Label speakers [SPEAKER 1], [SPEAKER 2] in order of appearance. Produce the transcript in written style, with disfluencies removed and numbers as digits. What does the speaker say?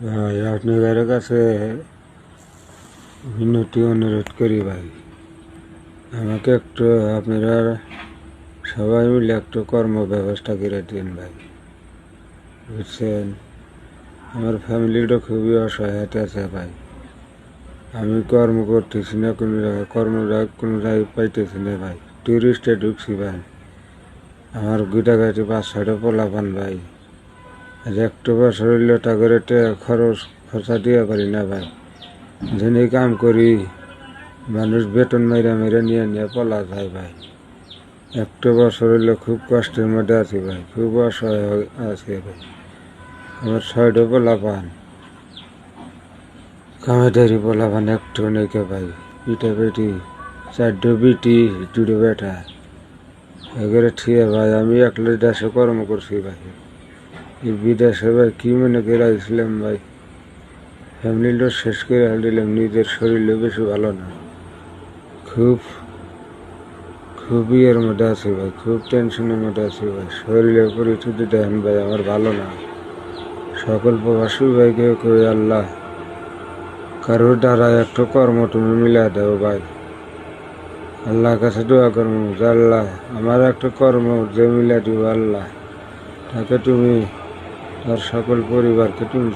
[SPEAKER 1] ভাই আপনাদের কাছে মিনতি অনুরোধ করি ভাই, আমাকে একটু আপনারা সবাই মিলে একটু কর্ম ব্যবস্থা করে দিন ভাই, বুঝছেন। আমার ফ্যামিলিটা খুবই অসহায়তা আছে ভাই। আমি কর্ম করতেছি না, কোনো জায়গায় কোনো জায়গায় পাইতেছি না ভাই। টুরিস্টে ঢুকছি ভাই, আমার গুটাগাটি 5-6টা পোলাপান ভাই। আজ একটু বছর হইলে করে খরচা দিয়ে পারি না ভাই। যেখানে কাম করি মানুষ বেতন মেরে নিয়ে পলা যায় ভাই। একটু বছর হইলে খুব কষ্টের মধ্যে আছি ভাই, খুব অসহায় আছি ভাই। আমার 6টা পোলাপান, কামেদারি পোলাপান একটু নেই ভাই। পিঠা বেটি 4টো বিটি 2টো বেটা এগুলো ঠিয়ে ভাই। আমি একলা দেশে কর্ম করছি ভাই। এই বিদেশে ভাই কি মনে করে আইছিলাম ভাই, ফ্যামিলিটা শেষ করে দিলাম। নিজের শরীরে বেশি ভালো না, খুবই এর মধ্যে আছি ভাই, খুব টেনশনের মধ্যে আছি ভাই। শরীরের পরিস্থিতি দেখেন ভাই, আমার ভালো না। সকল প্রবাসী ভাইকে কই আল্লাহ কারোর দ্বারা একটু কর্ম তুমি মিলা দেও ভাই। আল্লাহর কাছে দোয়া করবো যে আল্লাহ আমার একটা কর্ম যে মিলা দিব আল্লাহ, তাকে তুমি তার সকল পরিবারকে তুমি